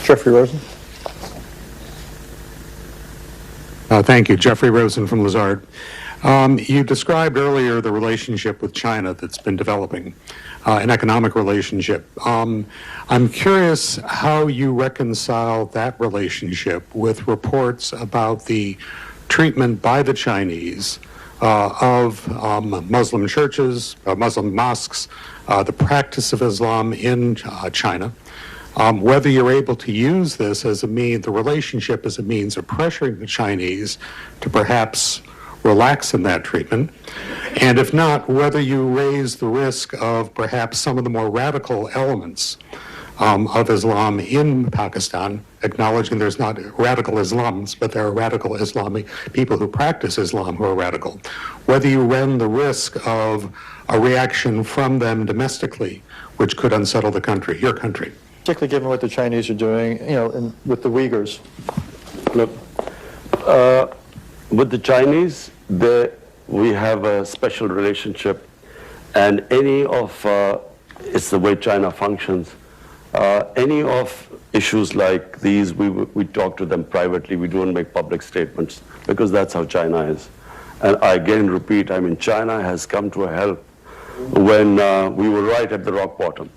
Jeffrey Rosen. Thank you. Jeffrey Rosen from Lazard. You described earlier the relationship with China that's been developing, an economic relationship. I'm curious how you reconcile that relationship with reports about the treatment by the Chinese of Muslim churches, Muslim mosques, the practice of Islam in China. Whether you're able to use this as a means, the relationship as a means of pressuring the Chinese to perhaps relax in that treatment, and if not, whether you raise the risk of perhaps some of the more radical elements of Islam in Pakistan, acknowledging there's not radical Islams, but there are radical Islamic people who practice Islam who are radical, whether you run the risk of a reaction from them domestically, which could unsettle the country, your country. Particularly given what the Chinese are doing, with the Uyghurs. Look, with the Chinese, we have a special relationship, and any of, it's the way China functions, any of issues like these, we talk to them privately, we don't make public statements, because that's how China is. And I again repeat, China has come to a help when we were right at the rock bottom.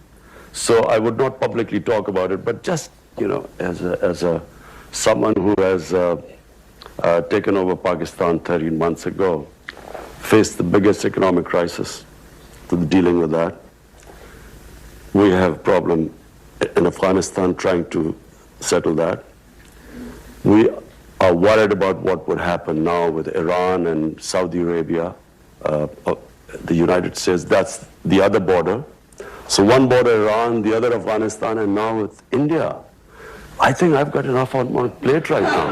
So I would not publicly talk about it, but just, as someone who has taken over Pakistan 13 months ago, faced the biggest economic crisis, to dealing with that. We have a problem in Afghanistan trying to settle that. We are worried about what would happen now with Iran and Saudi Arabia, the United States. That's the other border. So one border Iran, the other Afghanistan, and now with India. I think I've got enough on my plate right now.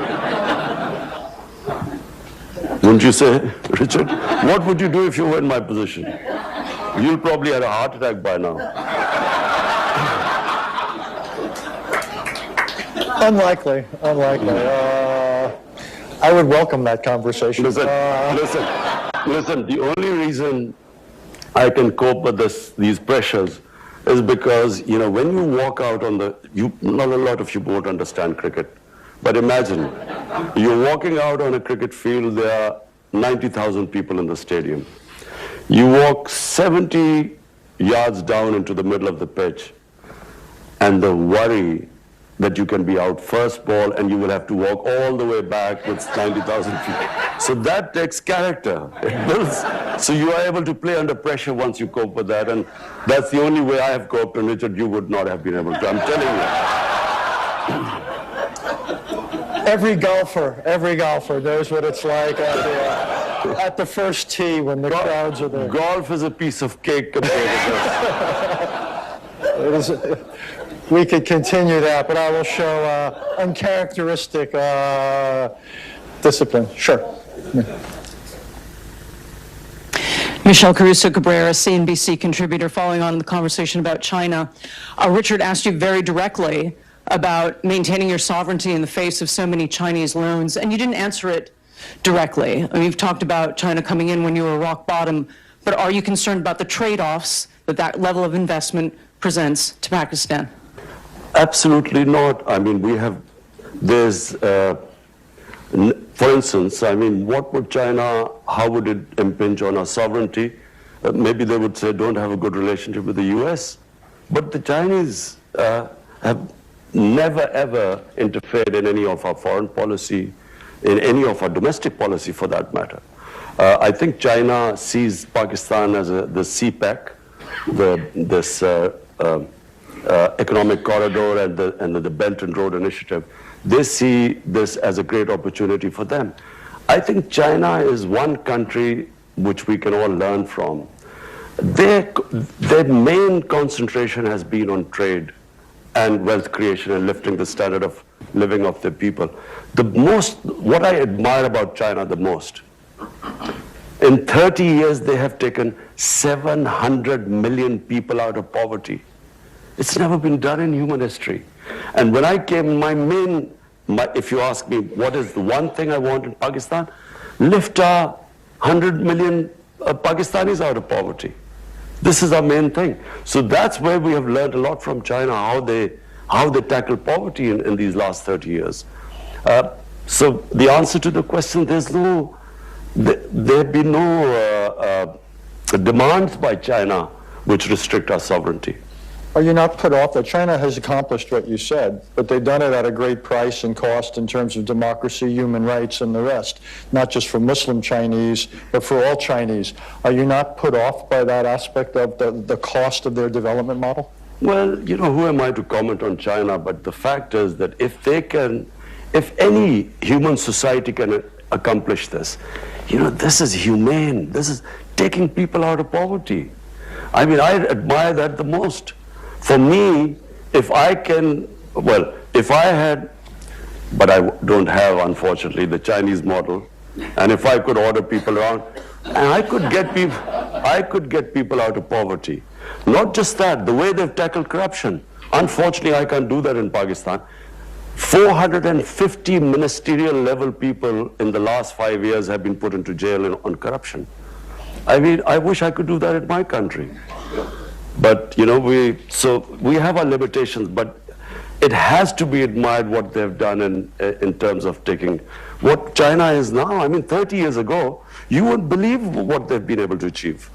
Wouldn't you say, Richard? What would you do if you were in my position? You'll probably have a heart attack by now. Unlikely. I would welcome that conversation. Listen, the only reason I can cope with these pressures is because, when you walk out on not a lot of you won't understand cricket, but imagine, you're walking out on a cricket field, there are 90,000 people in the stadium. You walk 70 yards down into the middle of the pitch, and the worry that you can be out first ball and you will have to walk all the way back with 90,000 people. So that takes character. It builds. So you are able to play under pressure once you cope with that, and that's the only way I have coped, and Richard, you would not have been able to. I'm telling you. Every golfer knows what it's like at the first tee when the crowds are there. Golf is a piece of cake compared to this. We could continue that, but I will show uncharacteristic discipline. Sure. Yeah. Michelle Caruso Cabrera, CNBC contributor, following on the conversation about China. Richard asked you very directly about maintaining your sovereignty in the face of so many Chinese loans, and you didn't answer it directly. You've talked about China coming in when you were rock bottom, but are you concerned about the trade-offs that level of investment presents to Pakistan? Absolutely not. For instance, what would China, how would it impinge on our sovereignty? Maybe they would say, don't have a good relationship with the US. But the Chinese have never, ever interfered in any of our foreign policy, in any of our domestic policy for that matter. I think China sees Pakistan as the CPEC, this economic corridor and the Belt and Road Initiative. They see this as a great opportunity for them. I think China is one country which we can all learn from. Their main concentration has been on trade and wealth creation and lifting the standard of living of their people. What I admire about China the most, in 30 years they have taken 700 million people out of poverty. It's never been done in human history. And when I came, if you ask me, what is the one thing I want in Pakistan? Lift 100 million Pakistanis out of poverty. This is our main thing. So that's where we have learned a lot from China, how how they tackled poverty in these last 30 years. So the answer to the question, there have been no demands by China which restrict our sovereignty. Are you not put off that China has accomplished what you said, but they've done it at a great price and cost in terms of democracy, human rights, and the rest, not just for Muslim Chinese, but for all Chinese? Are you not put off by that aspect of the cost of their development model? Well, who am I to comment on China? But the fact is that if any human society can accomplish this, this is humane. This is taking people out of poverty. I mean, I admire that the most. For me, if I had, but I don't have, unfortunately, the Chinese model, and if I could order people around, and I could get people out of poverty. Not just that, the way they've tackled corruption. Unfortunately, I can't do that in Pakistan. 450 ministerial level people in the last 5 years have been put into jail on corruption. I mean, I wish I could do that in my country. But, we have our limitations, but it has to be admired what they've done in terms of taking what China is now. I mean, 30 years ago, you wouldn't believe what they've been able to achieve.